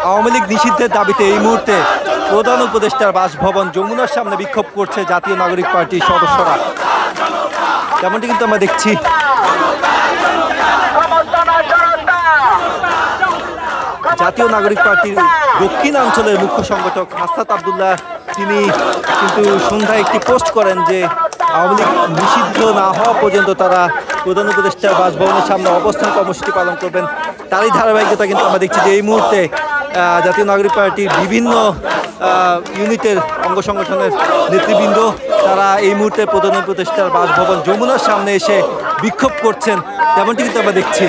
আওয়ামী লীগ নিষিদ্ধের দাবিতে এই মুহূর্তে প্রধান উপদেষ্টার বাসভবন যমুনার সামনে বিক্ষোভ করছে জাতীয় নাগরিক পার্টির সদস্যরা, যেমনটি কিন্তু আমরা দেখছি। জাতীয় নাগরিক পার্টির দক্ষিণাঞ্চলের মুখ্য সংগঠক হাসনাত আব্দুল্লাহ তিনি কিন্তু সন্ধ্যায় একটি পোস্ট করেন যে আওয়ামী লীগ নিষিদ্ধ না হওয়া পর্যন্ত তারা প্রধান উপদেষ্টার বাসভবনের সামনে অবস্থান কর্মসূচি পালন করবেন। তারই ধারাবাহিকতা কিন্তু আমরা দেখছি যে এই মুহূর্তে জাতীয় নাগরিক পার্টির বিভিন্ন ইউনিটের অঙ্গ সংগঠনের নেতৃবৃন্দ তারা এই মুহূর্তে প্রধান উপদেষ্টার বাসভবন যমুনার সামনে এসে বিক্ষোভ করছেন, তেমনটি কিন্তু আমরা দেখছি।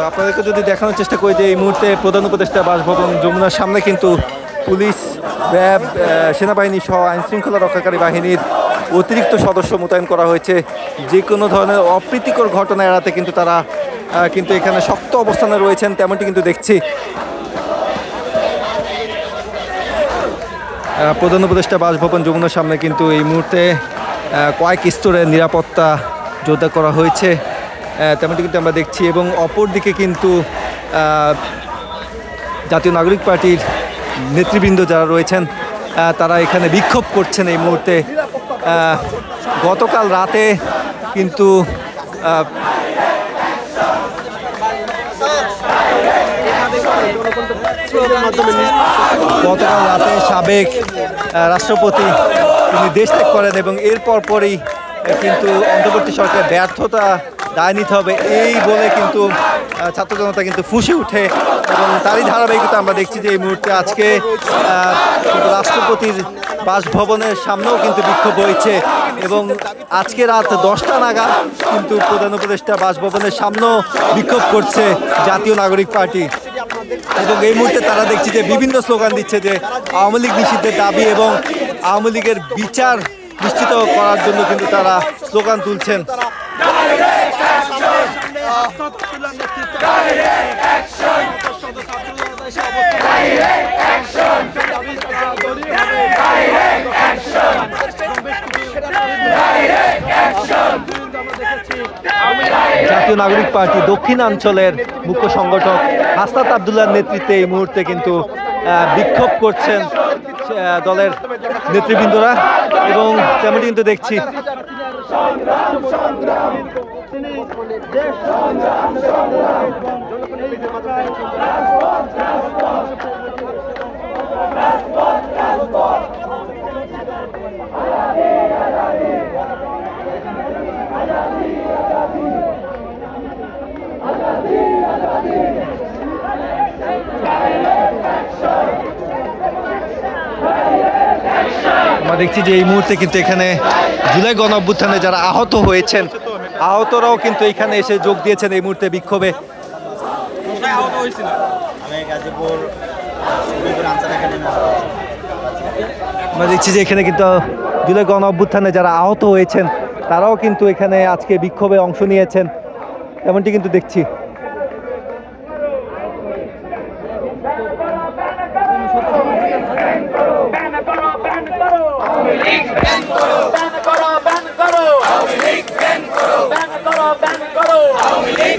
আপনাদেরকে যদি দেখানোর চেষ্টা করি যে এই মুহূর্তে প্রধান উপদেষ্টা বাসভবন যমুনার সামনে কিন্তু পুলিশ, র্যাব, সেনাবাহিনী সহ আইনশৃঙ্খলা রক্ষাকারী বাহিনীর অতিরিক্ত সদস্য মোতায়েন করা হয়েছে। যে কোনো ধরনের অপ্রীতিকর ঘটনা এড়াতে কিন্তু তারা কিন্তু এখানে শক্ত অবস্থানে রয়েছেন, তেমনটি কিন্তু দেখছি। প্রধান উপদেষ্টা বাসভবন যমুনার সামনে কিন্তু এই মুহূর্তে কয়েক স্তরের নিরাপত্তা জোরদার করা হয়েছে, তেমনটি কিন্তু আমরা দেখছি। এবং অপরদিকে কিন্তু জাতীয় নাগরিক পার্টির নেতৃবৃন্দ যারা রয়েছেন তারা এখানে বিক্ষোভ করছেন এই মুহূর্তে। গতকাল রাতে কিন্তু সাবেক রাষ্ট্রপতি তিনি দেশ ত্যাগ করেন এবং এরপর পরই কিন্তু অন্তর্বর্তী সরকার ব্যর্থতা দায় নিতে হবে এই বলে কিন্তু ছাত্র জনতা কিন্তু ফুঁসে উঠে এবং তারই ধারাবাহিকতা আমরা দেখছি যে এই মুহূর্তে আজকে রাষ্ট্রপতির বাসভবনের সামনেও কিন্তু বিক্ষোভ হয়েছে এবং আজকে রাত 10টা নাগাদ কিন্তু প্রধান উপদেষ্টা বাসভবনের সামনেও বিক্ষোভ করছে জাতীয় নাগরিক পার্টি। এবং এই মুহূর্তে তারা দেখছি যে বিভিন্ন স্লোগান দিচ্ছে যে আওয়ামী লীগ নিষিদ্ধের দাবি এবং আওয়ামী লীগের বিচার নিশ্চিত করার জন্য কিন্তু তারা স্লোগান তুলছেন। জাতীয় নাগরিক পার্টি দক্ষিণাঞ্চলের মুখ্য সংগঠক হাসনাত আব্দুল্লাহর নেতৃত্বে এই মুহূর্তে কিন্তু বিক্ষোভ করছেন দলের নেতৃবৃন্দরা এবং তেমনটি কিন্তু দেখছি। আমরা দেখছি যে এই মুহূর্তে কিন্তু এখানে জুলাই গণ অভ্যুত্থানে যারা আহত হয়েছেন আহতরাও কিন্তু এখানে এসে যোগ দিয়েছেন এই মুহূর্তে বিক্ষোভে। আমরা দেখছি যে এখানে কিন্তু জুলাই গণ অভ্যুত্থানে যারা আহত হয়েছেন তারাও কিন্তু এখানে আজকে বিক্ষোভে অংশ নিয়েছেন, এমনটি কিন্তু দেখছি। আওয়ামী লীগ